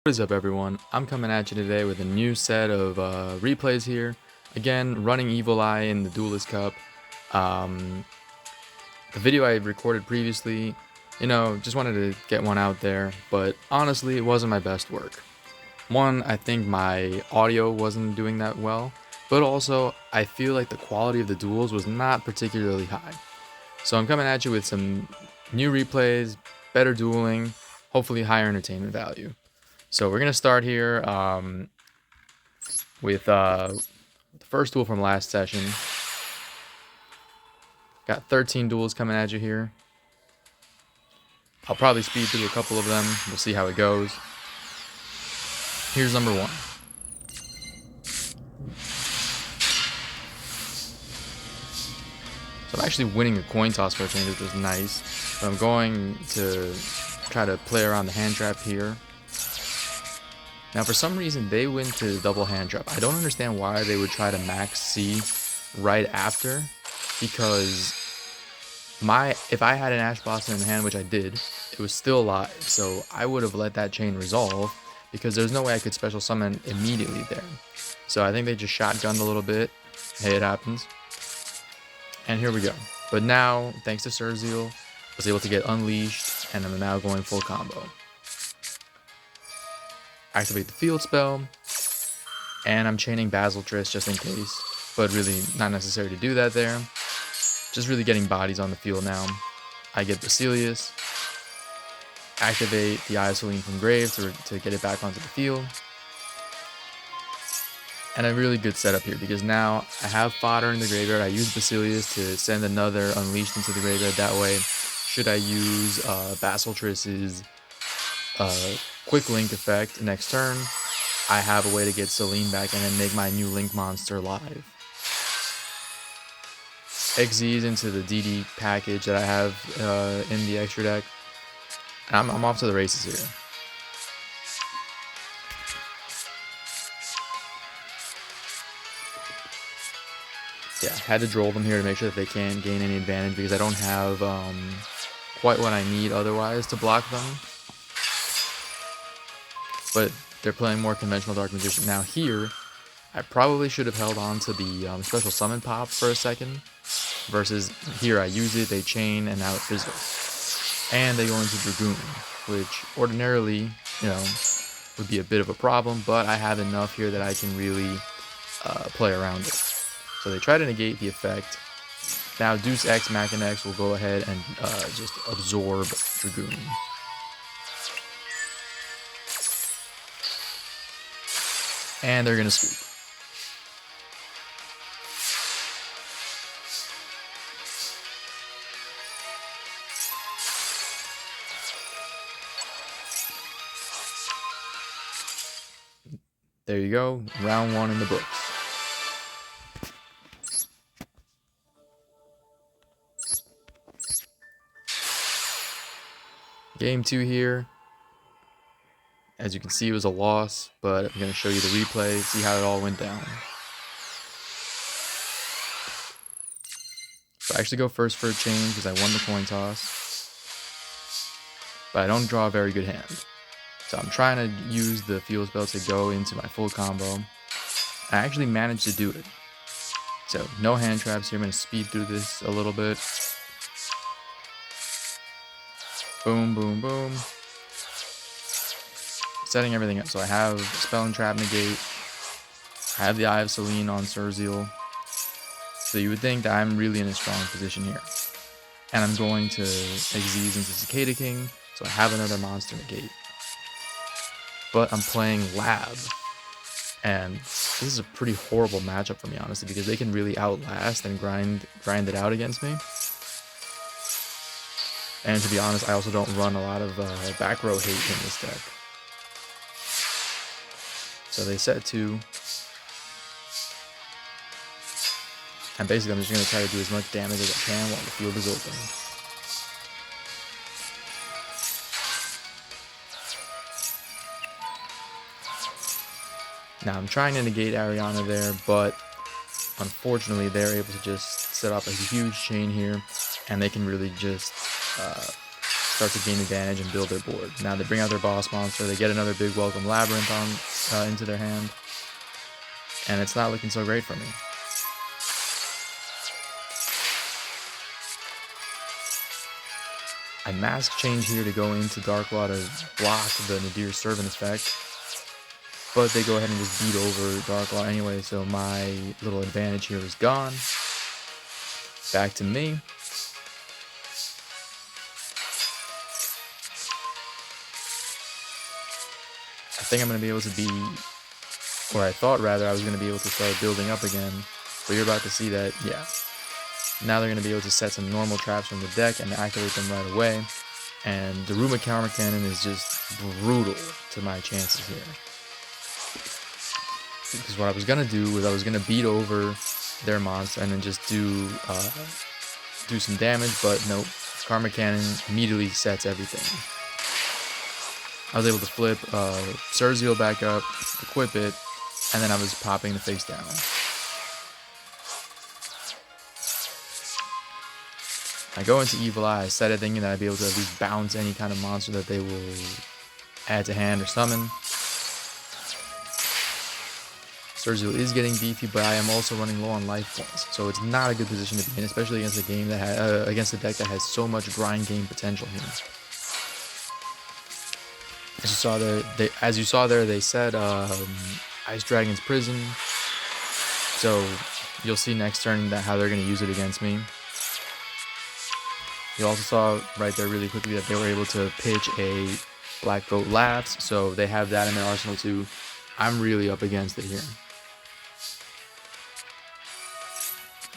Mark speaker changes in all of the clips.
Speaker 1: What is up, everyone? I'm coming at you today with a new set of replays here. Again, running Evil Eye in the Duelist Cup. Um, the video I recorded previously, just wanted to get one out there, but honestly, it wasn't my best work. One, I think my audio wasn't doing that well, but also, I feel like the quality of the duels was not particularly high. So I'm coming at you with some new replays, better dueling, hopefully higher entertainment value. So we're going to start here with the first duel from last session. Got 13 duels coming at you here. I'll probably speed through a couple of them. We'll see how it goes. Here's number one. So I'm actually winning a coin toss for a change, which was nice. But I'm going to try to play around the hand trap here. Now, for some reason, they went to double hand trap. I don't understand why they would try to max C right after, because if I had an Ash Blossom in hand, which I did, it was still alive. So I would have let that chain resolve, because there's no way I could special summon immediately there. So I think they just shotgunned a little bit. Hey, it happens. And here we go. But now, thanks to Surzeal, I was able to get Unleashed, and I'm now going full combo. Activate the field spell, and I'm chaining Basiltris just in case, but really not necessary to do that there. Just really getting bodies on the field now. I get Basilius, activate the Eye of Selene from Grave to get it back onto the field. And a really good setup here, because now I have fodder in the graveyard. I use Basilius to send another Unleashed into the graveyard that way. Should I use Basiltris's Quick Link effect next turn, I have a way to get Selene back and then make my new Link monster live. XZs into the DD package that I have in the extra deck. And I'm off to the races here. Yeah, had to droll them here to make sure that they can't gain any advantage, because I don't have quite what I need otherwise to block them. But they're playing more conventional Dark Magician. Now here, I probably should have held on to the special summon pop for a second, versus here I use it, they chain, and now it fizzles. And they go into Dragoon, which ordinarily, would be a bit of a problem, but I have enough here that I can really play around it. So they try to negate the effect. Now Deuce X, Machin X will go ahead and just absorb Dragoon. And they're going to sweep. There you go, round one in the books. Game two here. As you can see, it was a loss, but I'm going to show you the replay, see how it all went down. So I actually go first for a chain because I won the coin toss, but I don't draw a very good hand. So I'm trying to use the field spell to go into my full combo. I actually managed to do it. So no hand traps here. I'm going to speed through this a little bit. Boom, boom, boom. Setting everything up. So I have Spell and Trap negate. I have the Eye of Selene on Surzeal. So you would think that I'm really in a strong position here. And I'm going to Xyz into Cicada King, so I have another monster negate. But I'm playing Lab. And this is a pretty horrible matchup for me, honestly, because they can really outlast and grind it out against me. And to be honest, I also don't run a lot of back row hate in this deck. So they set 2. And basically I'm just going to try to do as much damage as I can while the field is open. Now I'm trying to negate Ariana there, but unfortunately they're able to just set up a huge chain here, and they can really just start to gain advantage and build their board. Now they bring out their boss monster, they get another big welcome labyrinth on into their hand, and it's not looking so great for me. I mask change here to go into Darklaw to block the Nadir Servant effect, but they go ahead and just beat over Darklaw anyway, so my little advantage here is gone. Back to me. I think I'm going to be able to be, or I thought rather I was going to be able to start building up again, but you're about to see that, yeah. Now they're going to be able to set some normal traps from the deck and activate them right away, and Daruma Counter Cannon is just brutal to my chances here. Because what I was going to do was I was going to beat over their monster and then just do some damage, but nope, Karma Cannon immediately sets everything. I was able to flip Cerzio back up, equip it, and then I was popping the face down. I go into Evil Eye, I set it thinking that I'd be able to at least bounce any kind of monster that they will add to hand or summon. Cerzio is getting beefy, but I am also running low on life points, so it's not a good position to be in, especially against a game that against a deck that has so much grind game potential here. As you saw there, they said Ice Dragon's Prison, so you'll see next turn how they're going to use it against me. You also saw right there really quickly that they were able to pitch a Black Goat Laughs, so they have that in their arsenal too. I'm really up against it here.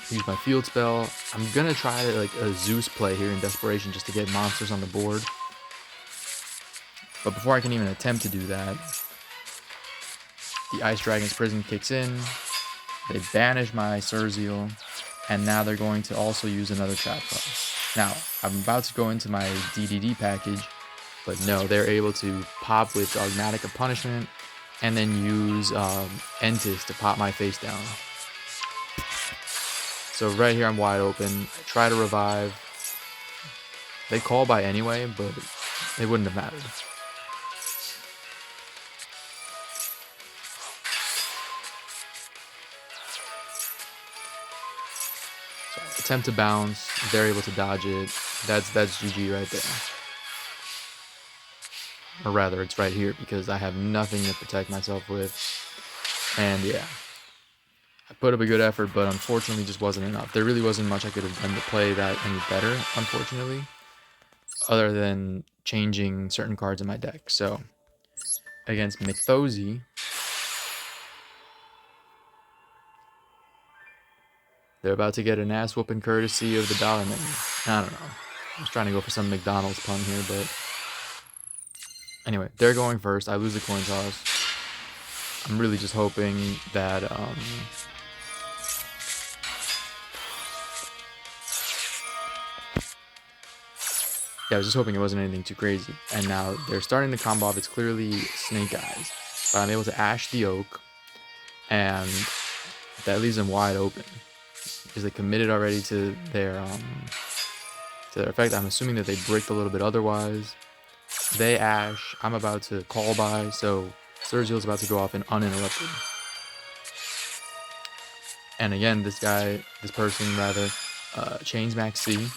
Speaker 1: Use my field spell. I'm gonna try like a Zeus play here in desperation just to get monsters on the board. But before I can even attempt to do that, the Ice Dragon's Prison kicks in. They banish my Cerzio, and now they're going to also use another trap card. Now, I'm about to go into my DDD package, but no, they're able to pop with Dogmatic of Punishment, and then use Entis to pop my face down. So right here I'm wide open. I try to revive. They call by anyway, but it wouldn't have mattered. So I attempt to bounce. They're able to dodge it. That's GG right there. Or rather, it's right here because I have nothing to protect myself with. And yeah, I put up a good effort, but unfortunately just wasn't enough. There really wasn't much I could have done to play that any better, unfortunately, other than changing certain cards in my deck. So against Mythosi, they're about to get an ass whooping courtesy of the Dollar Menu. I don't know. I was trying to go for some McDonald's pun here, but anyway, they're going first. I lose the coin toss. I'm really just hoping that yeah, I was just hoping it wasn't anything too crazy. And now they're starting to combo off. It's clearly Snake Eyes, but I'm able to Ash the Oak, and that leaves them wide open because they committed already to their effect. I'm assuming that they bricked a little bit otherwise. They Ash. I'm about to call by, so Cerzio's about to go off and uninterrupted. And again, this person rather, chains Max C.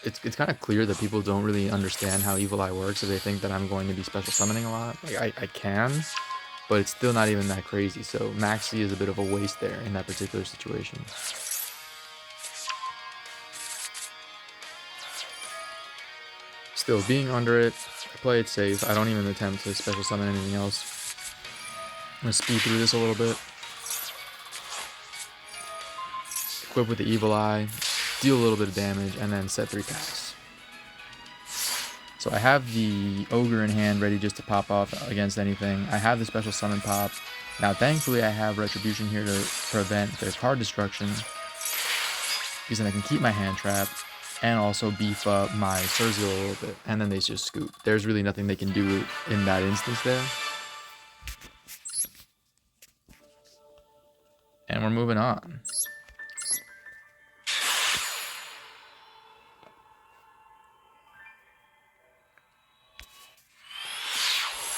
Speaker 1: It's kind of clear that people don't really understand how Evil Eye works, so they think that I'm going to be special summoning a lot. Like I can, but it's still not even that crazy. So Max C is a bit of a waste there in that particular situation. Still, being under it, I play it safe. I don't even attempt to special summon anything else. I'm going to speed through this a little bit. Equip with the Evil Eye, deal a little bit of damage, and then set 3 packs. So I have the Ogre in hand ready just to pop off against anything. I have the special summon pop. Now, thankfully, I have Retribution here to prevent their card destruction, because then I can keep my hand trap and also beef up my Cerzio a little bit, and then they just scoop. There's really nothing they can do in that instance there. And we're moving on.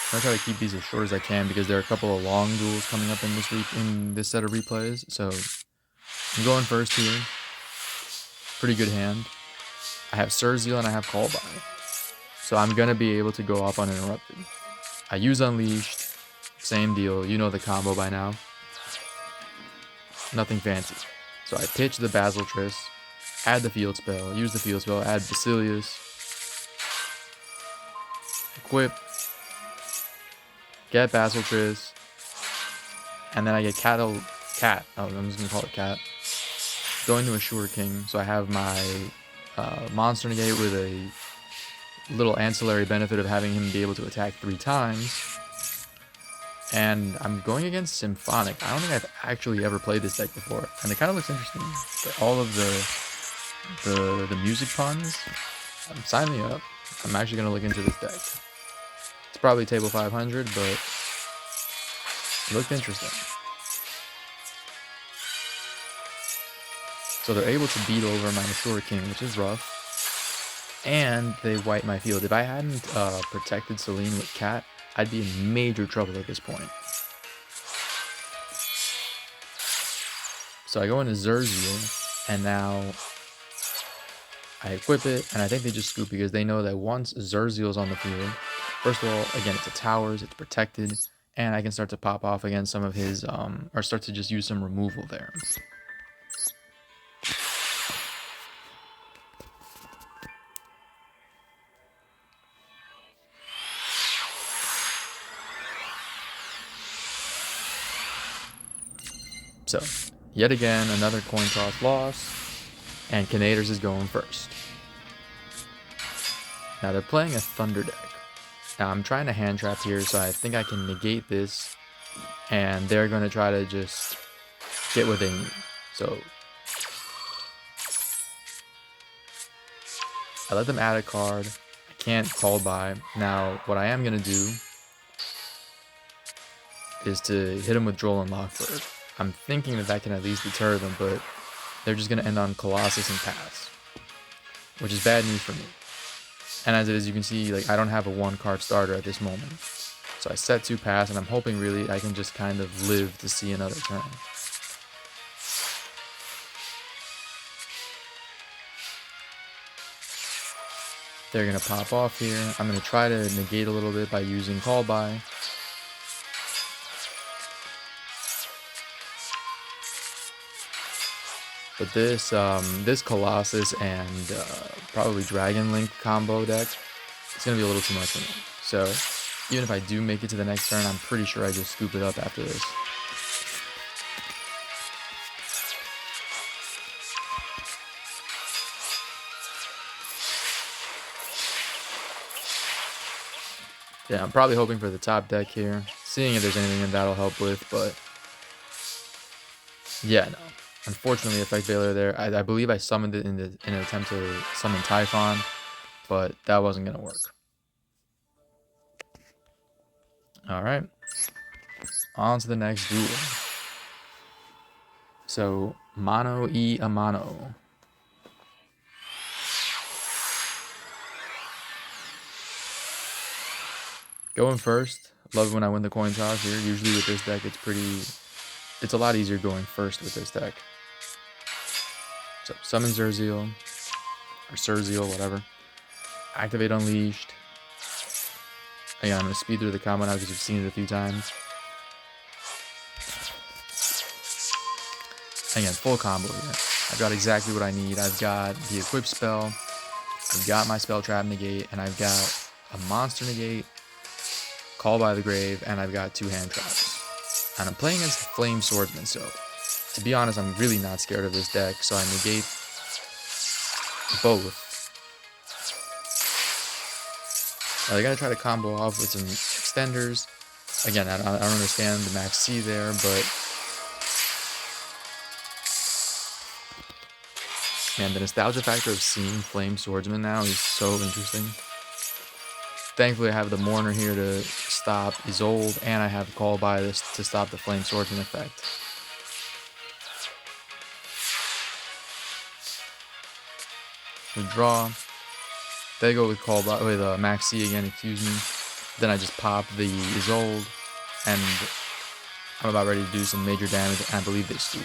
Speaker 1: I'm gonna try to keep these as short as I can because there are a couple of long duels coming up in this set of replays. So I'm going first here. Pretty good hand. I have Surzeal and I have Call By. So I'm gonna be able to go off uninterrupted. I use Unleashed. Same deal. You know the combo by now. Nothing fancy. So I pitch the Basiltris, add the field spell, use the field spell, add Basilius, equip, get Basiltris, and then I get Cat. Oh, I'm just gonna call it Cat. Going to Assure King, so I have my Monster Negate with a little ancillary benefit of having him be able to attack 3 times. And I'm going against Symphonic. I don't think I've actually ever played this deck before, and it kind of looks interesting. But all of the music puns, sign me up. I'm actually gonna look into this deck. It's probably table 500, but it looked interesting. So they're able to beat over my Assure King, which is rough. And they wipe my field. If I hadn't protected Celine with Cat, I'd be in major trouble at this point. So I go into Zerziel, and now I equip it, and I think they just scoop because they know that once Zerziel's on the field, first of all, again, it's a towers, it's protected, and I can start to pop off against some of his, or start to just use some removal there. So, yet again, another coin toss loss, and Canaders is going first. Now they're playing a Thunder deck. Now I'm trying to hand trap here, so I think I can negate this, and they're going to try to just get what they need. So I let them add a card. I can't Call By. Now what I am going to do is to hit them with Droll and Lockbird. I'm thinking that can at least deter them, but they're just going to end on Colossus and pass, which is bad news for me. And as it is, you can see, like, I don't have a 1-card starter at this moment. So I set 2 pass, and I'm hoping really I can just kind of live to see another turn. They're going to pop off here. I'm going to try to negate a little bit by using Call By. But this Colossus and probably Dragon Link combo deck, it's going to be a little too much for me. So even if I do make it to the next turn, I'm pretty sure I just scoop it up after this. Yeah, I'm probably hoping for the top deck here, seeing if there's anything that that'll help with, but yeah, no. Unfortunately, Effect Failure there. I believe I summoned it in an attempt to summon Typhon, but that wasn't going to work. Alright. On to the next duel. So, Mano y a Mano. Going first. Love when I win the coin toss here. Usually with this deck, it's a lot easier going first with this deck. So, summon Zerziel, or Surzeal, whatever. Activate Unleashed. Again, I'm going to speed through the combo now because you've seen it a few times. Again, full combo here. I've got exactly what I need. I've got the Equip spell, I've got my Spell Trap negate, and I've got a Monster negate, Call by the Grave, and I've got 2 hand traps. And I'm playing against Flame Swordsman, so to be honest, I'm really not scared of this deck, so I negate both. They're going to try to combo off with some extenders. Again, I don't understand the max C there, but man, the nostalgia factor of seeing Flame Swordsman now is so interesting. Thankfully, I have the Mourner here to stop Isolde, and I have Call By this to stop the Flame Swordsman effect. We draw. They go with Call By with Max C again, excuse me. Then I just pop the Isolde, and I'm about ready to do some major damage, and I believe they scoop.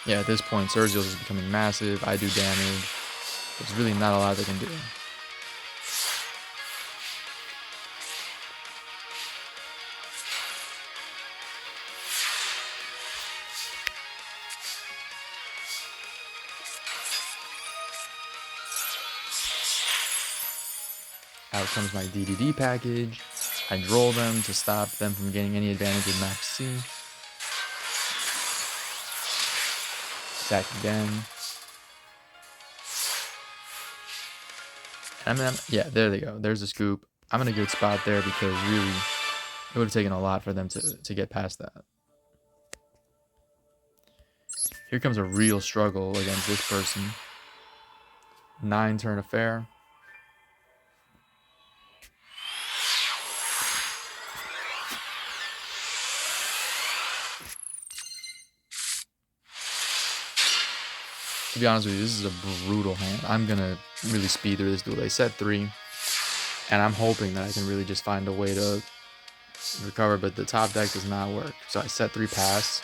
Speaker 1: Yeah, at this point, Surgios is becoming massive. I do damage. There's really not a lot they can do. Out comes my DDD package. I droll them to stop them from getting any advantage with Max C. Attack again. Yeah, there they go. There's a scoop. I'm in a good spot there because really it would have taken a lot for them to get past that. Here comes a real struggle against this person. 9-turn affair. To be honest with you, this is a brutal hand. I'm going to really speed through this duel. They set 3, and I'm hoping that I can really just find a way to recover, but the top deck does not work. So I set 3 pass,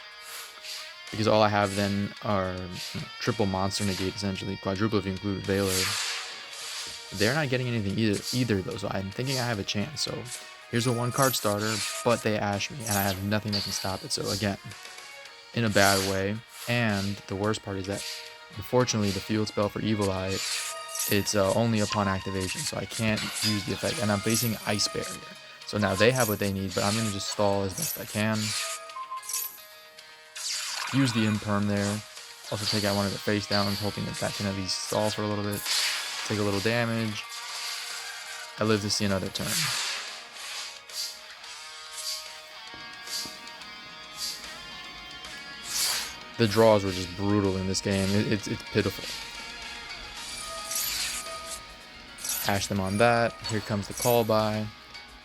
Speaker 1: because all I have then are triple monster negate, essentially. Quadruple if you include Veiler. They're not getting anything either though, so I'm thinking I have a chance. So here's a 1-card starter, but they ash me, and I have nothing that can stop it. So again, in a bad way. And the worst part is that, unfortunately, the field spell for Evil Eye, it's only upon activation, so I can't use the effect. And I'm facing Ice Barrier. So now they have what they need, but I'm going to just stall as best I can. Use the Imperm there. Also take out one of the face downs, hoping that can at least stall for a little bit. Take a little damage. I live to see another turn. The draws were just brutal in this game. It's pitiful. Hash them on that. Here comes the call by.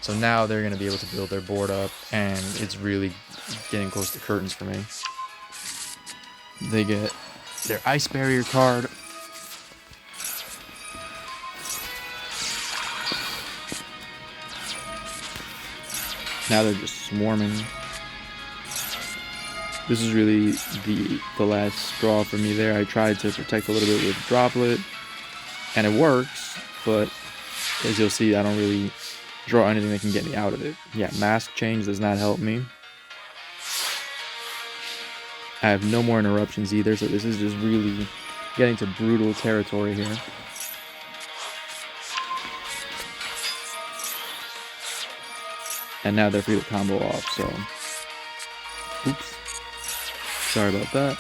Speaker 1: So now they're going to be able to build their board up, and it's really getting close to curtains for me. They get their Ice Barrier card. Now they're just swarming. This is really the last straw for me there. I tried to protect a little bit with Droplet, and it works, but as you'll see, I don't really draw anything that can get me out of it. Yeah, Mask Change does not help me. I have no more interruptions either, so this is just really getting to brutal territory here. And now they're free to combo off, so... Oops. Sorry about that.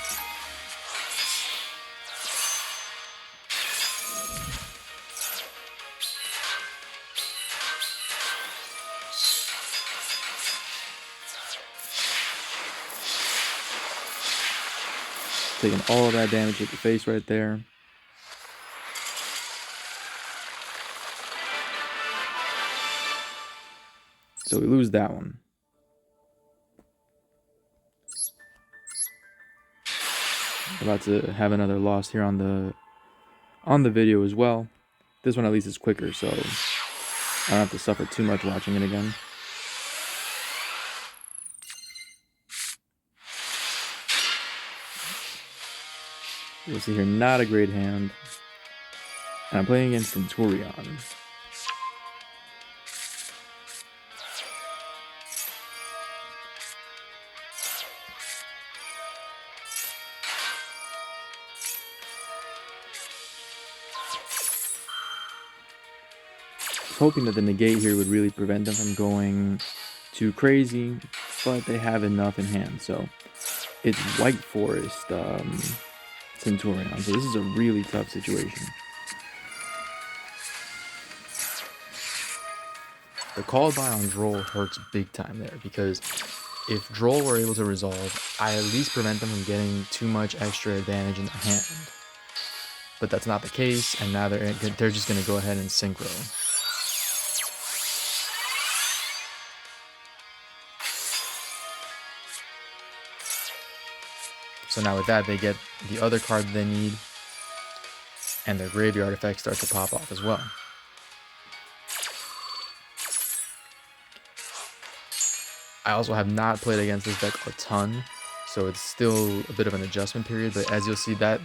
Speaker 1: Taking all of that damage at the face right there. So we lose that one. About to have another loss here on the video as well. This one at least is quicker, so I don't have to suffer too much watching it again. You'll see here, not a great hand. And I'm playing against Centurion. Hoping that the negate here would really prevent them from going too crazy, but they have enough in hand. So it's White Forest Centurion, so this is a really tough situation. The call by on Droll hurts big time there, because if Droll were able to resolve, I at least prevent them from getting too much extra advantage in the hand. But that's not the case, and now they're just going to go ahead and synchro. So now with that, they get the other card they need. and their graveyard effects start to pop off as well. I also have not played against this deck a ton, so it's still a bit of an adjustment period, but as you'll see, that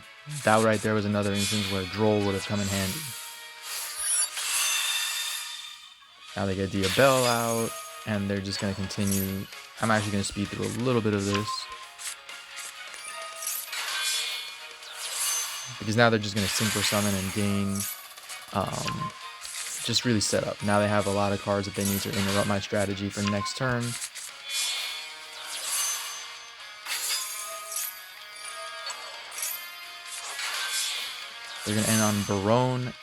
Speaker 1: right there was another instance where Droll would have come in handy. Now they get Diabell out, and they're just going to continue. I'm actually going to speed through a little bit of this, because now they're just going to Synchro Summon and gain, just really set up. Now they have a lot of cards that they need to interrupt my strategy for next turn. They're going to end on Barone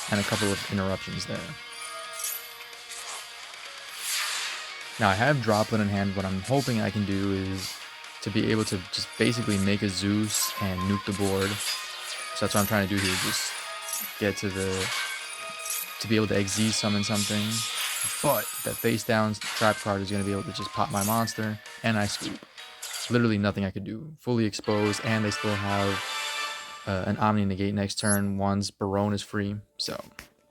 Speaker 1: and a couple of interruptions there. Now I have Droplet in hand. What I'm hoping I can do is to be able to just basically make a Zeus and nuke the board. So that's what I'm trying to do here, just get to be able to XZ summon something. But that face down trap card is going to be able to just pop my monster, and I scoop. Literally nothing I could do. Fully exposed, and they still have an Omni Negate next turn once Barone is free. So,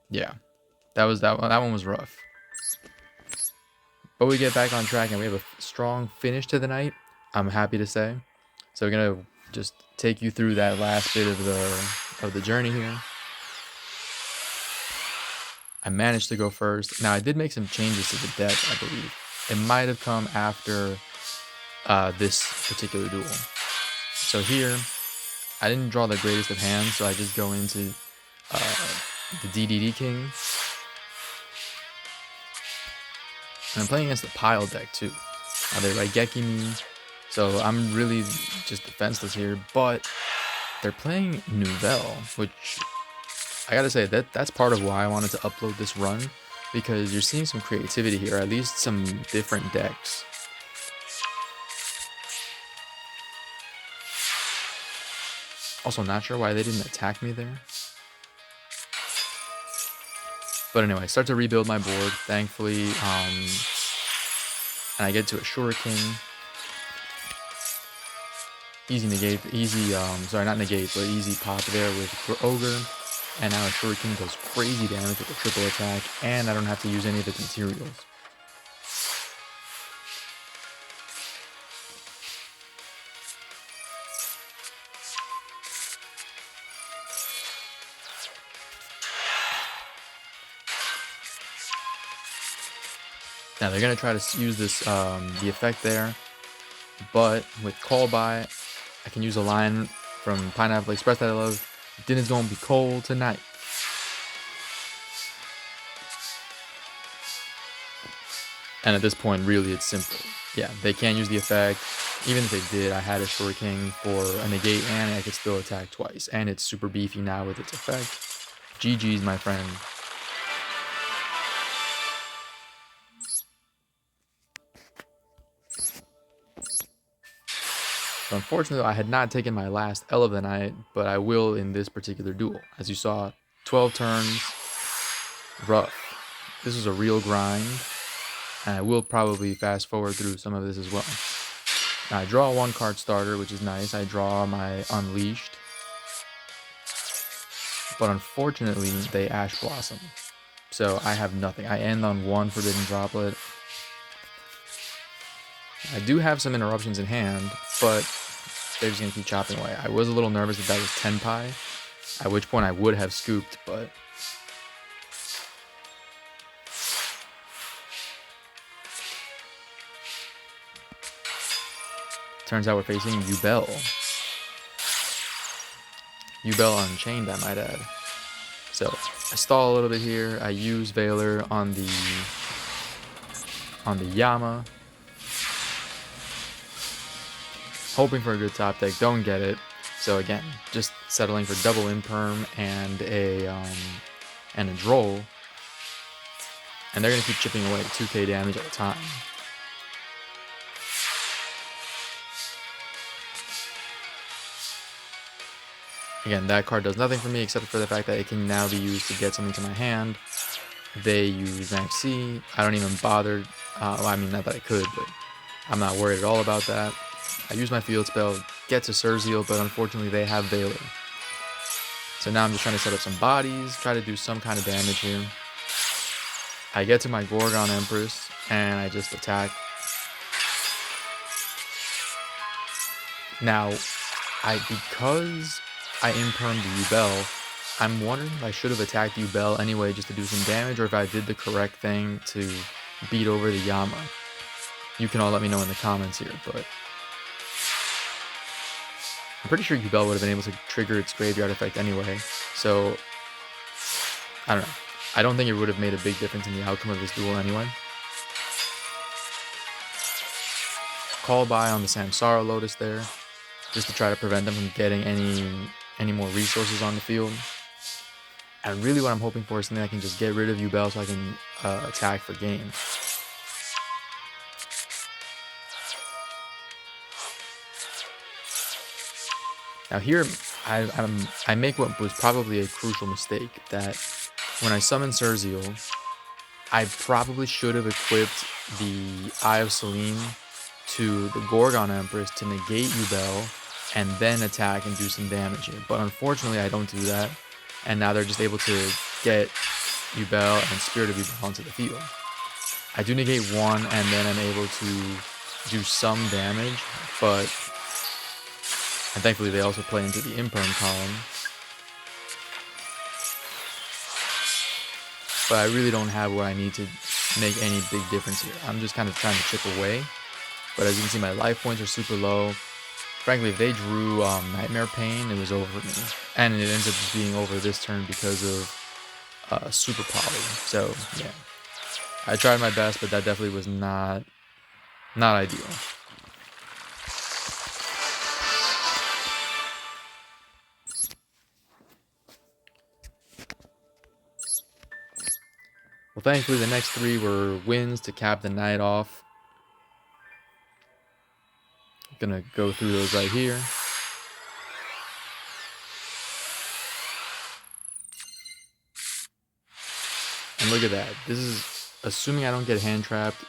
Speaker 1: yeah. That one was rough. But we get back on track, and we have a strong finish to the night, I'm happy to say. So we're going to just take you through that last bit of the journey here. I managed to go first. Now, I did make some changes to the deck, I believe. It might have come after this particular duel. So here, I didn't draw the greatest of hands, so I just go into the DDD King. And I'm playing against the pile deck too. They Raigeki me, so I'm really just defenseless here. But they're playing Nouvelle, which I gotta say that's part of why I wanted to upload this run, because you're seeing some creativity here, at least some different decks. Also, not sure why they didn't attack me there. But anyway, I start to rebuild my board, thankfully, and I get to a Shuriken. Easy negate, sorry, not negate, but easy pop there with Ogre. And now a Shuriken does crazy damage with a triple attack, and I don't have to use any of its materials. Now they're gonna try to use this the effect there, but with Call By, I can use a line from Pineapple Express that I love. Dinner's gonna be cold tonight. And at this point, really, it's simple. Yeah, they can't use the effect. Even if they did, I had a Shuriken for a negate, and I could still attack twice. And it's super beefy now with its effect. GG's, my friend. So unfortunately, I had not taken my last L of the night, but I will in this particular duel. As you saw, 12 turns, rough. This was a real grind, and I will probably fast forward through some of this as well. Now, I draw a 1-card starter, which is nice. I draw my Unleashed. But unfortunately, they Ash Blossom. So I have nothing. I end on 1 Forbidden Droplet. I do have some interruptions in hand, but they're just going to keep chopping away. I was a little nervous that was Tenpai, at which point I would have scooped, but turns out we're facing Yubel. Yubel Unchained, I might add. So I stall a little bit here. I use Veiler on the Yama, hoping for a good top deck. Don't get it. So again, just settling for double Imperm and a Droll, and they're gonna keep chipping away 2k damage at a time. Again, that card does nothing for me except for the fact that it can now be used to get something to my hand. They use Max C. I don't even bother. Well, I mean, not that I could, but I'm not worried at all about that. I use my field spell, get to Surzeal, but unfortunately they have Valor. So now I'm just trying to set up some bodies, try to do some kind of damage here. I get to my Gorgon Empress, and I just attack. Now, because I impermed Yubel, I'm wondering if I should have attacked Yubel anyway just to do some damage, or if I did the correct thing to beat over the Yama. You can all let me know in the comments here, but I'm pretty sure Yubel would have been able to trigger its graveyard effect anyway, so I don't know. I don't think it would have made a big difference in the outcome of this duel anyway. Call by on the Samsara Lotus there, just to try to prevent them from getting any more resources on the field. And really what I'm hoping for is something I can just get rid of Yubel so I can attack for game. Now here, I make what was probably a crucial mistake, that when I summon Surzeal, I probably should have equipped the Eye of Selene to the Gorgon Empress to negate Yubel and then attack and do some damage here. But unfortunately, I don't do that, and now they're just able to get Yubel and Spirit of Yubel onto the field. I do negate one, and then I'm able to do some damage, but... And thankfully they also play into the Imperm column. But I really don't have what I need to make any big difference here. I'm just kind of trying to chip away. But as you can see, my life points are super low. Frankly, if they drew Nightmare Pain, it was over for me. And it ends up just being over this turn because of Super Poly. So, yeah. I tried my best, but that definitely was not ideal. Well, thankfully, the next three were wins to cap the night off. I'm gonna go through those right here. And look at that. This is, assuming I don't get hand trapped,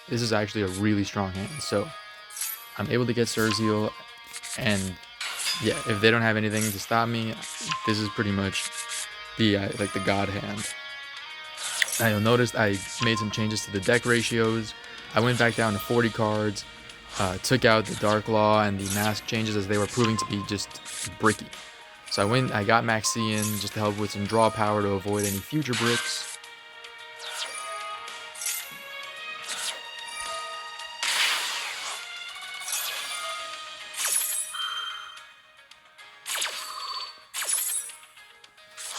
Speaker 1: this is actually a really strong hand. So I'm able to get Surzeal, and yeah, if they don't have anything to stop me, this is pretty much the like the god hand. Now you'll notice I made some changes to the deck ratios. I went back down to 40 cards, took out the Dark Law and the Mask changes as they were proving to be just bricky. So I got Maxian just to help with some draw power to avoid any future bricks.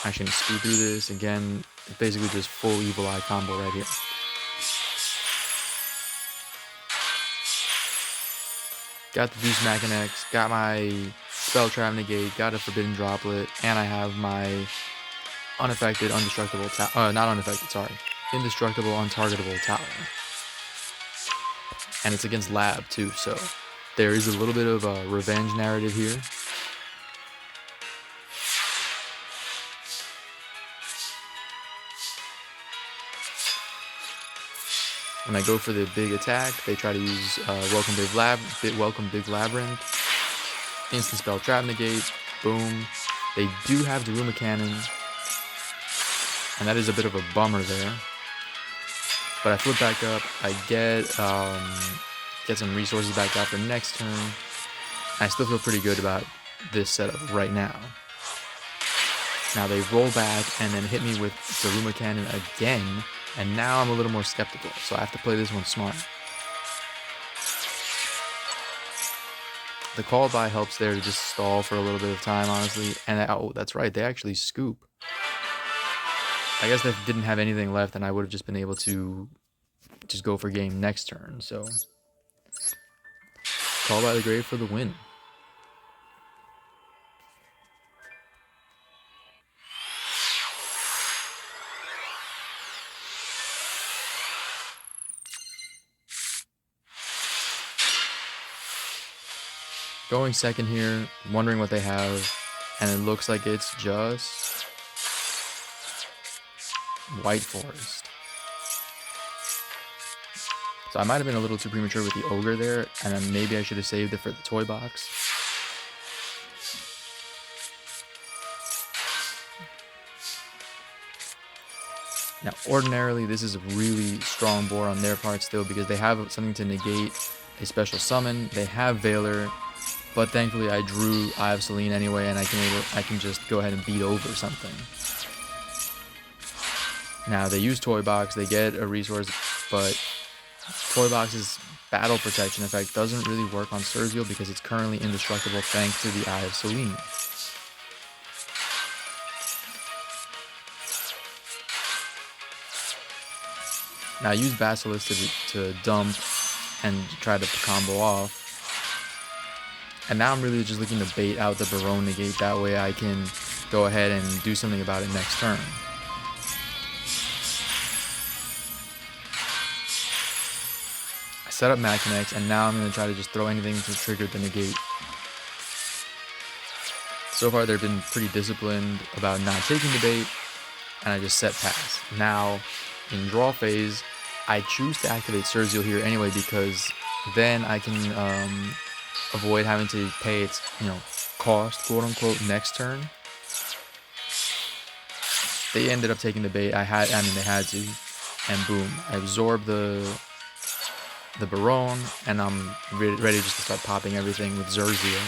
Speaker 1: Actually gonna speed through this again. Basically just full Evil Eye combo right here. Got the Deuce Machinex, got my Spell Trap Negate, got a Forbidden Droplet, and I have my unaffected, indestructible untargetable tower. And it's against Lab too, so there is a little bit of a revenge narrative here. When I go for the big attack, they try to use Welcome Big Labyrinth, Instant Spell Trap Negate, boom. They do have Daruma Cannon, and that is a bit of a bummer there. But I flip back up, I get some resources back after next turn. I still feel pretty good about this setup right now. Now they roll back and then hit me with Daruma Cannon again. And now I'm a little more skeptical, so I have to play this one smart. The call by helps there to just stall for a little bit of time, honestly. And oh, that's right, they actually scoop. I guess they didn't have anything left, and I would have just been able to just go for game next turn. So, call by the grave for the win. Going second here, wondering what they have, and it looks like it's just White Forest. So I might have been a little too premature with the ogre there, and then maybe I should have saved it for the toy box. Now, ordinarily, this is a really strong board on their part still because they have something to negate a special summon. They have Veiler, but thankfully I drew Eye of Selene anyway, and I can just go ahead and beat over something. Now, they use Toy Box, they get a resource, but Toy Box's battle protection effect doesn't really work on Sergio because it's currently indestructible thanks to the Eye of Selene. Now I use Basilisk to dump and try to combo off. And now I'm really just looking to bait out the Baron negate, that way I can go ahead and do something about it next turn. I set up Machinex, and now I'm going to try to just throw anything to trigger the negate. So far they've been pretty disciplined about not taking the bait, and I just set pass. Now, in draw phase, I choose to activate Sergio here anyway because then I can avoid having to pay its, cost, quote unquote, next turn. They ended up taking the bait. They had to, and boom, I absorb the Baron, and I'm ready just to start popping everything with Zerzio.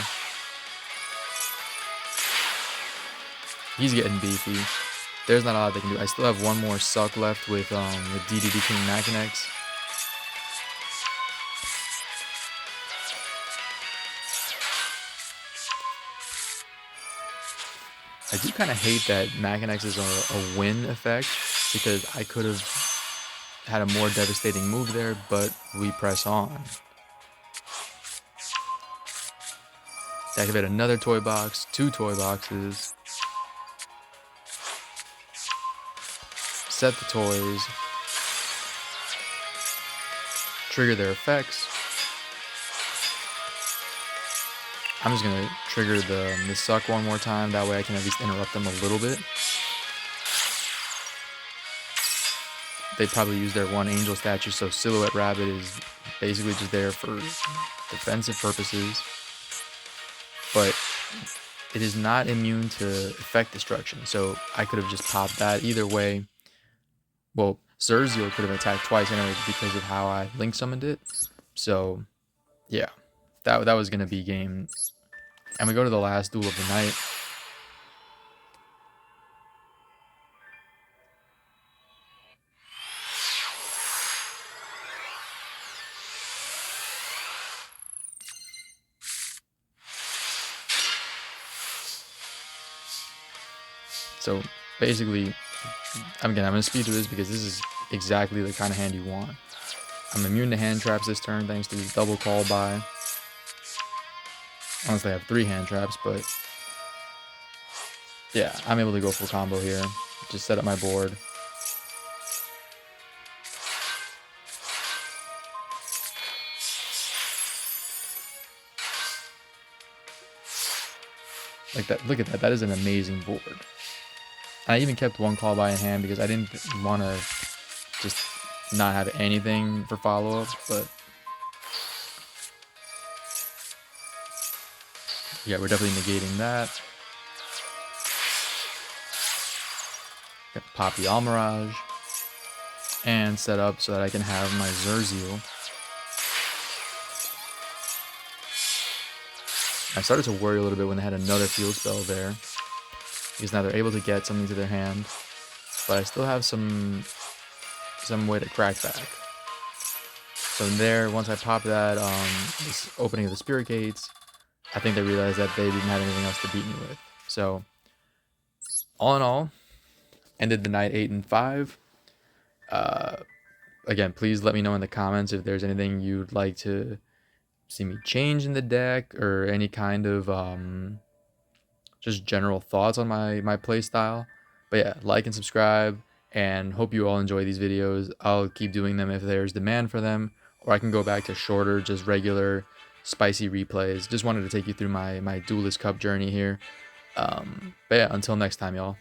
Speaker 1: He's getting beefy. There's not a lot they can do. I still have one more suck left with DDD King Machinex. I do kind of hate that Machinex is a win effect because I could have had a more devastating move there, but we press on. Activate another toy box, 2 toy boxes. Set the toys. Trigger their effects. I'm just going to trigger the suck one more time, that way I can at least interrupt them a little bit. They probably use their one angel statue, so Silhouette Rabbit is basically just there for defensive purposes. But it is not immune to effect destruction, so I could have just popped that either way. Well, Zerzio could have attacked twice anyway because of how I link summoned it. So, yeah, that was going to be game. And we go to the last duel of the night. So, basically, I'm going to speed through this because this is exactly the kind of hand you want. I'm immune to hand traps this turn thanks to the double call by. Unless they have 3 hand traps, but yeah, I'm able to go full combo here. Just set up my board. Like that, look at that, that is an amazing board. And I even kept 1 call by in hand because I didn't want to just not have anything for follow-up, but yeah, we're definitely negating that. Pop the Almirage and set up so that I can have my Zerzio. I started to worry a little bit when they had another field spell there, because now they're able to get something to their hand, but I still have some way to crack back. So there, once I pop that, this opening of the Spirit Gates, I think they realized that they didn't have anything else to beat me with. So, all in all, ended the night 8-5. Again, please let me know in the comments if there's anything you'd like to see me change in the deck, or any kind of just general thoughts on my play style. But yeah, like and subscribe, and hope you all enjoy these videos. I'll keep doing them if there's demand for them, or I can go back to shorter, just regular spicy replays. Just wanted to take you through my Duelist Cup journey here. But yeah, until next time, y'all.